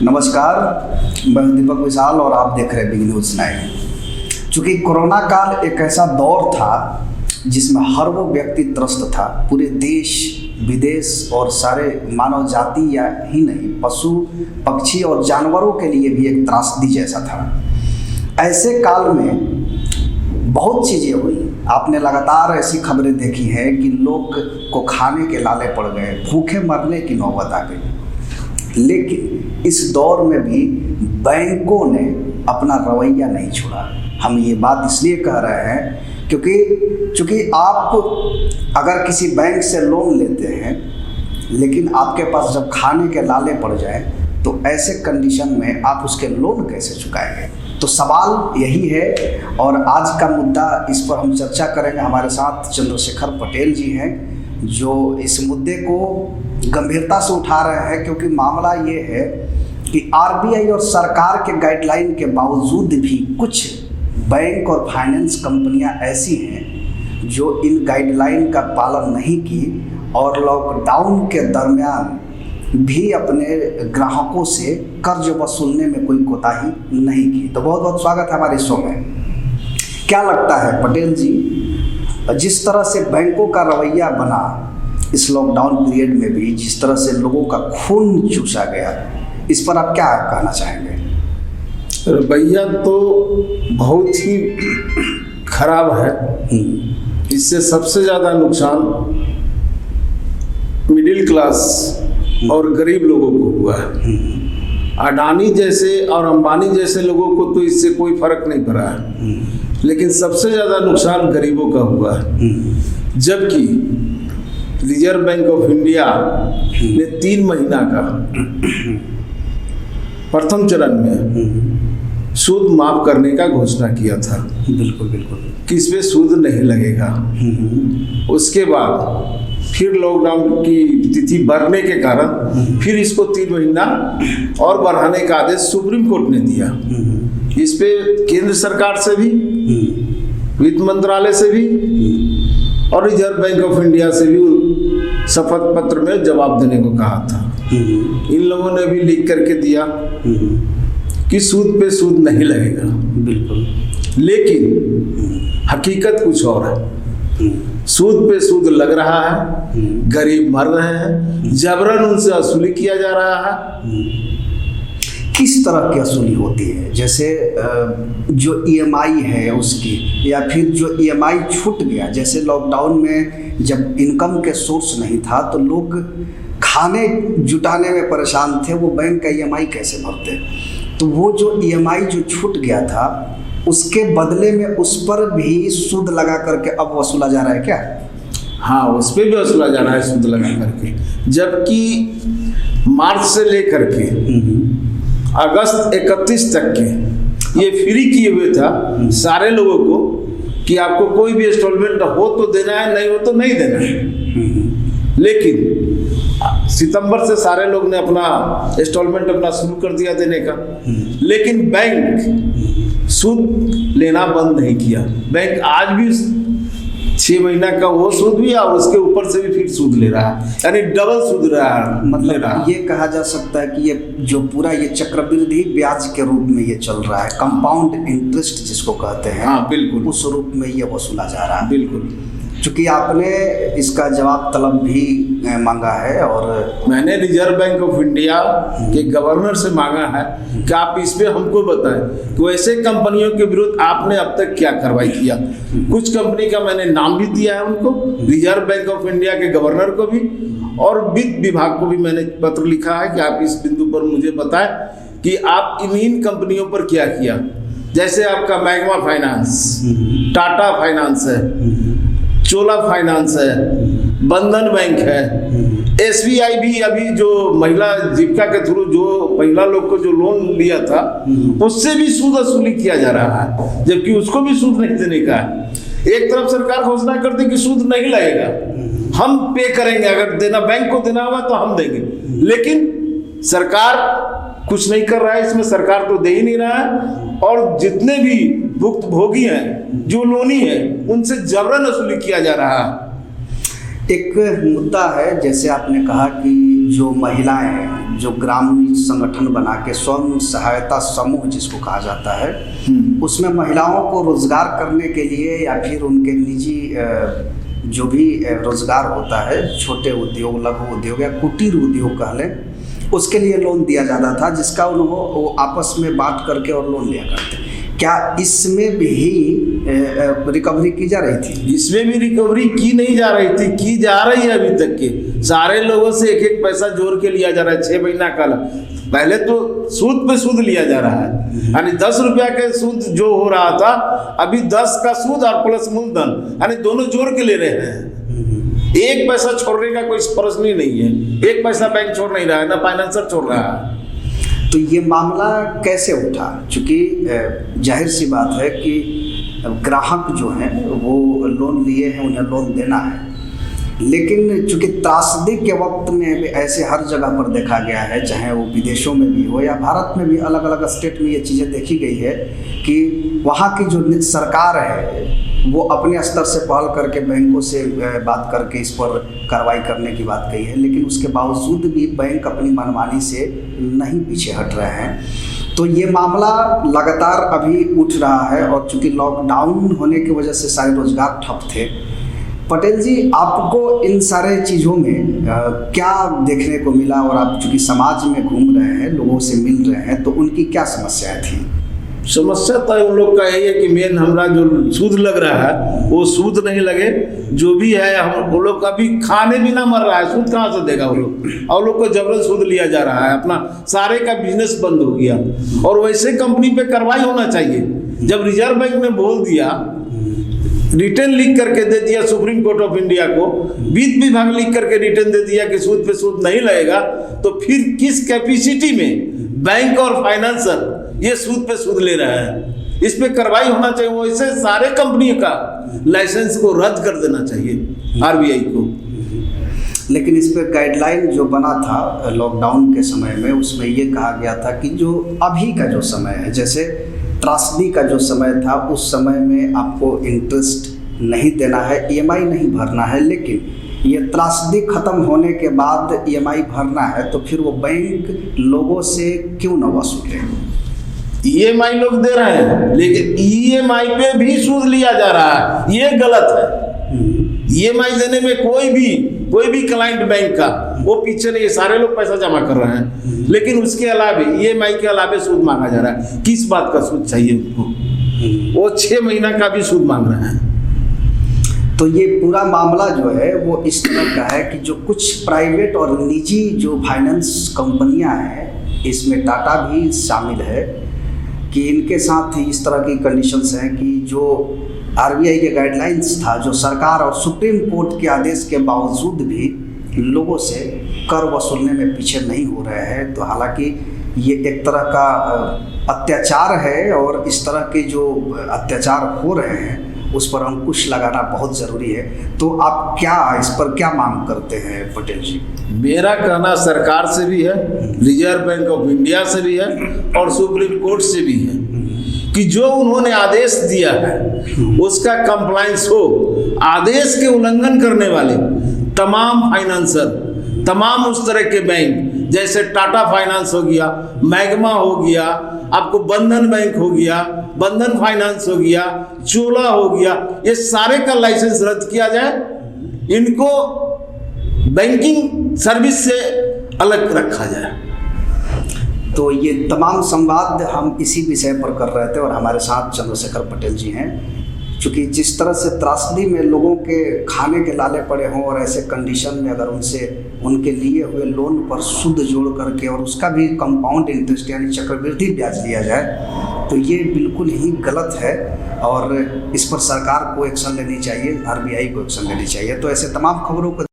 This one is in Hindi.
नमस्कार, मैं दीपक विशाल और आप देख रहे हैं बिग न्यूज़ 9। चूँकि कोरोना काल एक ऐसा दौर था जिसमें हर वो व्यक्ति त्रस्त था। पूरे देश विदेश और सारे मानव जाति या ही नहीं, पशु पक्षी और जानवरों के लिए भी एक त्रासदी जैसा था। ऐसे काल में बहुत चीज़ें हुई। आपने लगातार ऐसी खबरें देखी हैं कि लोग को खाने के लाले पड़ गए, भूखे मरने की नौबत आ गई। लेकिन इस दौर में भी बैंकों ने अपना रवैया नहीं छोड़ा। हम ये बात इसलिए कह रहे हैं क्योंकि आप अगर किसी बैंक से लोन लेते हैं लेकिन आपके पास जब खाने के लाले पड़ जाए तो ऐसे कंडीशन में आप उसके लोन कैसे चुकाएंगे। तो सवाल यही है और आज का मुद्दा, इस पर हम चर्चा करेंगे। हमारे साथ चंद्रशेखर पटेल जी हैं जो इस मुद्दे को गंभीरता से उठा रहे हैं, क्योंकि मामला ये है कि आरबीआई और सरकार के गाइडलाइन के बावजूद भी कुछ बैंक और फाइनेंस कंपनियां ऐसी हैं जो इन गाइडलाइन का पालन नहीं की और लॉकडाउन के दरमियान भी अपने ग्राहकों से कर्ज वसूलने में कोई कोताही नहीं की। तो बहुत बहुत स्वागत है हमारे शो में। क्या लगता है पटेल जी, जिस तरह से बैंकों का रवैया बना इस लॉकडाउन पीरियड में भी, जिस तरह से लोगों का खून चूसा गया, इस पर आप क्या कहना चाहेंगे? रवैया तो बहुत ही खराब है। इससे सबसे ज़्यादा नुकसान मिडिल क्लास और गरीब लोगों को हुआ है। अडानी जैसे और अंबानी जैसे लोगों को तो इससे कोई फर्क नहीं पड़ा है, लेकिन सबसे ज़्यादा नुकसान गरीबों का हुआ है। जबकि रिजर्व बैंक ऑफ इंडिया ने 3 महीना का प्रथम चरण में सूद माफ करने का घोषणा किया था। बिल्कुल कि इस पे सूद नहीं लगेगा। उसके बाद फिर लॉकडाउन की तिथि बढ़ने के कारण फिर इसको 3 महीना और बढ़ाने का आदेश सुप्रीम कोर्ट ने दिया। इस पे केंद्र सरकार से भी, वित्त मंत्रालय से भी और रिजर्व बैंक ऑफ इंडिया से भी शपथ पत्र में जवाब देने को कहा था। इन लोगों ने भी लिख करके दिया कि सूद पे सूद नहीं लगेगा। बिल्कुल। लेकिन हकीकत कुछ और है। सूद पे सूद लग रहा है, गरीब मर रहे हैं, जबरन उनसे वसूली किया जा रहा है। किस तरह की वसूली होती है? जैसे जो ईएमआई है उसकी, या फिर जो ईएमआई छूट गया, जैसे लॉकडाउन में जब इनकम के सोर्स नहीं था तो लोग खाने जुटाने में परेशान थे, वो बैंक का ईएमआई कैसे भरते? तो वो जो ईएमआई जो छूट गया था उसके बदले में उस पर भी सूद लगा करके अब वसूला जा रहा है क्या? हाँ, उस पर भी वसूला जा रहा है सूद लगा करके। जबकि मार्च से लेकर के अगस्त 31 तक के ये फ्री किए हुए था सारे लोगों को कि आपको कोई भी इंस्टॉलमेंट हो तो देना है, नहीं हो तो नहीं देना है। लेकिन सितंबर से सारे लोग ने अपना इंस्टॉलमेंट अपना शुरू कर दिया देने का। लेकिन बैंक सूद लेना बंद नहीं किया। बैंक आज भी 6 महीना का वो सूद भी और उसके ऊपर से भी फिर सूद ले रहा है, यानी डबल सूद रहा है। मतलब ये कहा जा सकता है कि ये जो पूरा ये चक्रवृद्धि ब्याज के रूप में ये चल रहा है, कंपाउंड इंटरेस्ट जिसको कहते हैं। हाँ, बिल्कुल। उस रूप में ये वसूला जा रहा है। बिल्कुल। चूँकि आपने इसका जवाब तलब भी मांगा है और मैंने रिजर्व बैंक ऑफ इंडिया के गवर्नर से मांगा है कि आप इस पे हमको बताएं कि वैसे कंपनियों के विरुद्ध आपने अब तक क्या कार्रवाई किया। कुछ कंपनी का मैंने नाम भी दिया है उनको, रिजर्व बैंक ऑफ इंडिया के गवर्नर को भी और वित्त विभाग को भी मैंने पत्र लिखा है कि आप इस बिंदु पर मुझे बताएं कि आप इन कंपनियों पर क्या किया। जैसे आपका मैग्मा फाइनेंस, टाटा फाइनेंस है, चोला फाइनेंस है, बंधन बैंक है, एसबीआई भी अभी जो महिला जीविका के थ्रू जो महिला लोग को जो लोन लिया था उससे भी सूद वसूली किया जा रहा है, जबकि उसको भी सूद नहीं देने का है। एक तरफ सरकार घोषणा करती कि सूद नहीं लगेगा, हम पे करेंगे, अगर देना बैंक को देना होगा तो हम देंगे, लेकिन सरकार कुछ नहीं कर रहा है इसमें। सरकार तो दे ही नहीं रहा है और जितने भी भुक्तभोगी हैं, जो लोनी है, उनसे जबरन वसूली किया जा रहा है। एक मुद्दा है, जैसे आपने कहा कि जो महिलाएं हैं जो ग्रामीण संगठन बना के स्वयं सहायता समूह जिसको कहा जाता है, उसमें महिलाओं को रोजगार करने के लिए या फिर उनके निजी जो भी रोजगार होता है, छोटे उद्योग, लघु उद्योग या कुटीर उद्योग कह लें, उसके लिए लोन दिया जाता था, जिसका वो आपस में बांट करके और लोन लिया करते। क्या इसमें भी रिकवरी की जा रही थी? इसमें भी रिकवरी की नहीं जा रही थी, की जा रही है अभी तक के। सारे लोगों से एक एक पैसा जोड़ के लिया जा रहा है 6 महीना का। पहले तो सूद पे सूद लिया जा रहा है, यानी 10 रुपया के सूद जो हो रहा था, अभी 10 का सूद और प्लस मूलधन, यानी दोनों जोड़ के ले रहे हैं। एक पैसा छोड़ने का कोई प्रश्न ही नहीं है, एक पैसा बैंक छोड़ नहीं रहा है, ना फाइनेंसर छोड़ रहा है। तो ये मामला कैसे उठा? चूँकि जाहिर सी बात है कि ग्राहक जो हैं वो लोन लिए हैं, उन्हें लोन देना है, लेकिन चूँकि त्रासदी के वक्त में भी ऐसे हर जगह पर देखा गया है, चाहे वो विदेशों में भी हो या भारत में भी, अलग अलग स्टेट में ये चीज़ें देखी गई है कि वहाँ की जो सरकार है वो अपने स्तर से पहल करके बैंकों से बात करके इस पर कार्रवाई करने की बात कही है, लेकिन उसके बावजूद भी बैंक अपनी मनमानी से नहीं पीछे हट रहे हैं। तो ये मामला लगातार अभी उठ रहा है, और चूँकि लॉकडाउन होने की वजह से सारे रोजगार ठप थे। पटेल जी, आपको इन सारे चीज़ों में क्या देखने को मिला? और आप चूँकि समाज में घूम रहे हैं, लोगों से मिल रहे हैं, तो उनकी क्या समस्याएं थी? समस्या तो उन लोग का यही है कि मेन हमारा जो सूद लग रहा है वो सूद नहीं लगे, जो भी है हम वो लोग अभी खाने भी ना मर रहा है, सूद कहाँ से देगा वो लोग? और लोग को जबरन सूद लिया जा रहा है, अपना सारे का बिजनेस बंद हो गया। और वैसे कंपनी पे कार्रवाई होना चाहिए। जब रिजर्व बैंक ने बोल दिया, रिटर्न लिख करके दे दिया सुप्रीम कोर्ट ऑफ इंडिया को, वित्त विभाग लिख करके रिटर्न दे दिया कि सूद पे सूद नहीं लगेगा, तो फिर किस कैपेसिटी में बैंक और फाइनेंसर ये सूद पे सूद ले रहा है? इस पे कार्रवाई होना चाहिए। वैसे सारे कंपनियों का लाइसेंस को रद्द कर देना चाहिए आरबीआई को। लेकिन इस पर गाइडलाइन जो बना था लॉकडाउन के समय में, उसमें ये कहा गया था कि जो अभी का जो समय है, जैसे त्रासदी का जो समय था, उस समय में आपको इंटरेस्ट नहीं देना है, ईएमआई नहीं भरना है, लेकिन ये त्रासदी खत्म होने के बाद ईएमआई भरना है, तो फिर वो बैंक लोगों से क्यों न वसूले? ईएमआई लोग दे रहे हैं, लेकिन ईएमआई पे भी सूद लिया जा रहा है, ये गलत है। ईएमआई देने में कोई भी क्लाइंट बैंक का वो पीछे नहीं, सारे लोग पैसा जमा कर रहे हैं, लेकिन उसके अलावे ईएमआई के अलावे सूद मांगा जा रहा है। किस बात का सूद चाहिए उनको? वो 6 महीना का भी सूद मांग रहे हैं। तो ये पूरा मामला जो है वो इस तरह का है कि जो कुछ प्राइवेट और निजी जो फाइनेंस कंपनियां हैं, इसमें टाटा भी शामिल है, कि इनके साथ ही इस तरह की कंडीशंस हैं कि जो आरबीआई के गाइडलाइंस था, जो सरकार और सुप्रीम कोर्ट के आदेश के बावजूद भी लोगों से कर वसूलने में पीछे नहीं हो रहे हैं। तो हालांकि ये एक तरह का अत्याचार है, और इस तरह के जो अत्याचार हो रहे हैं उस पर अंकुश लगाना बहुत ज़रूरी है। तो आप इस पर क्या मांग करते हैं पटेल जी? मेरा कहना सरकार से भी है, रिजर्व बैंक ऑफ इंडिया से भी है, और सुप्रीम कोर्ट से भी है कि जो उन्होंने आदेश दिया है उसका कंप्लायंस हो। आदेश के उल्लंघन करने वाले तमाम फाइनेंसर, तमाम उस तरह के बैंक, जैसे टाटा फाइनेंस हो गया, मैग्मा हो गया, आपको बंधन बैंक हो गया, बंधन फाइनेंस हो गया, चोला हो गया, ये सारे का लाइसेंस रद्द किया जाए, इनको बैंकिंग सर्विस से अलग रखा जाए। तो ये तमाम संवाद हम इसी विषय पर कर रहे थे, और हमारे साथ चंद्रशेखर पटेल जी हैं। क्योंकि जिस तरह से त्रासदी में लोगों के खाने के लाले पड़े हों, और ऐसे कंडीशन में अगर उनके लिए हुए लोन पर सूद जोड़ करके और उसका भी कंपाउंड इंटरेस्ट यानी चक्रवृद्धि ब्याज लिया जाए, तो ये बिल्कुल ही गलत है, और इस पर सरकार को एक्शन लेनी चाहिए, आरबीआई को एक्शन लेनी चाहिए। तो ऐसे तमाम खबरों को